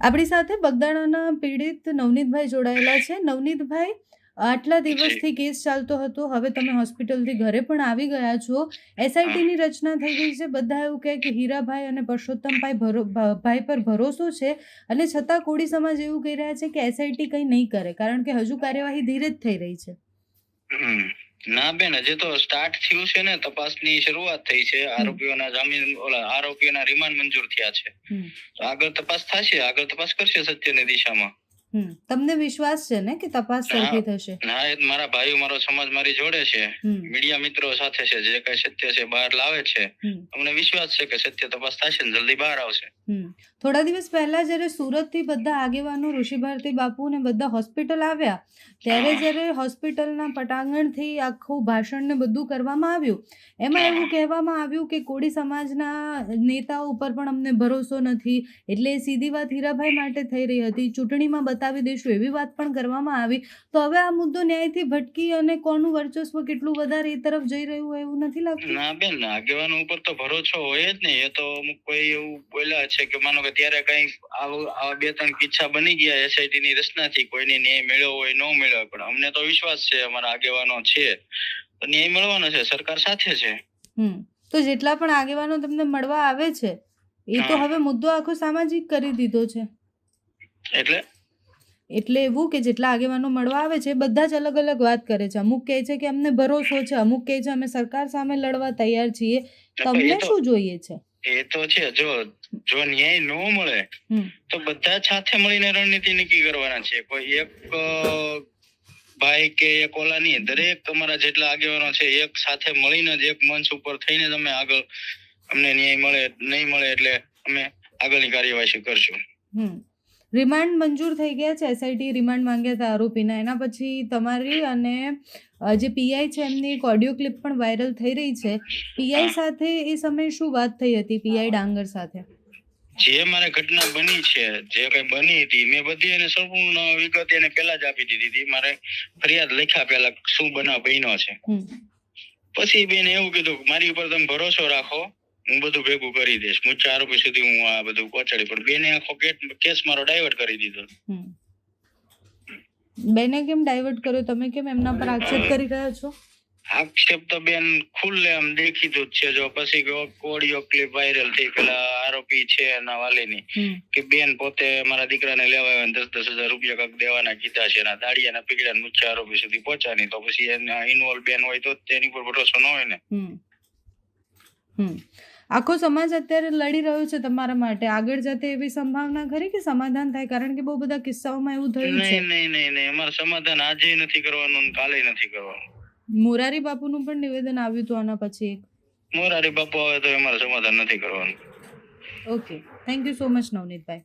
આપણી સાથે બગદાણાના પીડિત નવનીતભાઈ જોડાયેલા છે. નવનીતભાઈ, આટલા દિવસથી કેસ ચાલતો હતો, હવે તમે હોસ્પિટલથી ઘરે પણ આવી ગયા છો. એસઆઈટીની રચના થઈ ગઈ છે. બધા એવું કહે કે હીરાભાઈ અને પરસોત્તમભાઈ પર ભરોસો છે, અને છતાં કોળી સમાજ એવું કહી રહ્યા છે કે એસઆઈટી કંઈ નહીં કરે, કારણ કે હજુ કાર્યવાહી ધીરે જ થઈ રહી છે. ના બેન, હજી તો સ્ટાર્ટ થયું છે ને, તપાસની શરૂઆત થઈ છે. આરોપીઓના આરોપીઓના રિમાન્ડ મંજૂર થયા છે. તો આગળ તપાસ થશે, આગળ તપાસ કરશે સત્યની દિશામાં. તમને વિશ્વાસ છે ને કે તપાસ સરખી થશે? હા, એ મારા ભાઈઓ, મારો સમાજ મારી જોડે છે, મીડિયા મિત્રો સાથે છે, જે કઈ સત્ય છે બહાર લાવે છે. અમને વિશ્વાસ છે કે સત્ય તપાસ થશે ને જલ્દી બહાર આવશે. થોડા દિવસ પહેલા જ્યારે સુરતથી બધા આગેવાનો, ઋષિ ભારતી બાપુ ને બધા હોસ્પિટલ આવ્યા, ત્યારે જ્યારે હોસ્પિટલના પટાંગણથી આખું ભાષણ ને બધું કરવામાં આવ્યું, એમાં એવું કહેવામાં આવ્યું કે કોળી સમાજના નેતાઓ ઉપર પણ અમને ભરોસો નથી, એટલે સીધી વાત હીરાભાઈ માટે થઈ રહી હતી. ચૂંટણીમાં બતાવી દઈશું એવી વાત પણ કરવામાં આવી. તો હવે આ મુદ્દો ન્યાયથી ભટકી અને કોનું વર્ચસ્વ કેટલું વધારે એ તરફ જઈ રહ્યું હોય એવું નથી લાગતું? ના બેન, આગેવાનો ઉપર તો ભરોસો હોય જ નહીં. એ તો અમુક કોઈ એવું બોલ્યા છે કે માનો કે ત્યારે કઈ આવા 2-3 કિસ્સા બની ગયા એસઆઈટી ની રચનાથી, કોઈને ન્યાય મળ્યો હોય ન મળ્યો, પણ અમને તો વિશ્વાસ છે, અમારા આગેવાનો છે તો ન્યાય મળવાનો છે, સરકાર સાથે છે. તો જેટલા પણ આગેવાનો તમને મળવા આવે છે, એ તો હવે મુદ્દો આખો સામાજિક કરી દીધો છે. એટલે એવું કે જેટલા આગેવાનો મળવા આવે છે બધા જ અલગ અલગ વાત કરે છે. અમુક કહે છે કે અમને ભરોસો છે, અમુક કહે છે અમે સરકાર સામે લડવા તૈયાર છીએ. તમને શું જોઈએ છે? એ તો છે, જો ન્યાય ન મળે તો બધા સાથે મળીને રણનીતિ નક્કી કરવાના છે. કોઈ એક ભાઈ કે એક ઓલા નહીં, દરેક તમારા જેટલા આગેવાનો છે એક સાથે મળીને જ એક મંચ ઉપર થઈને તમે આગળ, અમને ન્યાય મળે નહીં મળે એટલે અમે આગળની કાર્યવાહી કરશું. રિમાન્ડ મંજૂર થઈ ગયા છે, એસઆઈટી રિમાન્ડ માંગ્યા હતા આરોપીના. એના પછી તમારી અને જે પીઆઈ છે એમની એક ઓડિયો ક્લિપ પણ વાયરલ થઈ રહી છે. પીઆઈ સાથે એ સમયે શું વાત થઈ હતી? પીઆઈ ડાંગર સાથે જે મારે ઘટના બની છે, જે કઈ બની હતી, મેં બધી એને સંપૂર્ણ વિગત એને પહેલા જ આપી દીધી હતી. મારે ફરિયાદ લખ્યા પહેલા શું બનાવ બન્યો છે. પછી બેન એવું કીધું મારી ઉપર તમે ભરોસો રાખો, હું બધું ભેગું કરી દઈશ, મુખ્ય આરોપી સુધી હું આ બધું પહોંચાડી. પણ બેને આખો કેસ મારો ડાયવર્ટ કરી દીધો. બેને કેમ ડાયવર્ટ કર્યો? તમે કેમ એમના પર આક્ષેપ કરી રહ્યા છો? આક્ષેપ તો બેન ખુલ્લે આમ દેખીતું જ છે. જો પછી ઓડિયો ક્લિપ વાયરલ થઈ પેલા આરોપી છે એના વાલીની, કે બેન પોતે મારા દીકરાને લેવા આવ્યા 10,000 રૂપિયા કાંક દેવાના કીધા છે, એના દાડિયાના પીગડા મુખ્ય આરોપી સુધી પહોંચાની. તો પછી એના ઇન્વોલ્વ બેન હોય તો તેની પર ભરોસો ન હોય ને. આખો સમાજ અત્યારે લડી રહ્યો છે તમારા માટે. આગળ જતે એવી સંભાવના ખરી કે સમાધાન થાય? કારણ કે બહુ બધા કિસ્સાઓમાં એવું થયું છે. નહીં, અમારું સમાધાન આજે નથી કરવાનું, કાલે નથી કરવાનું. મોરારી બાપુનું પણ નિવેદન આવ્યું હતું આના પછી. મોરારી બાપુ આવે તો અમારું સમાધાન નથી કરવાનું. Okay, thank you so much Navnitbhai.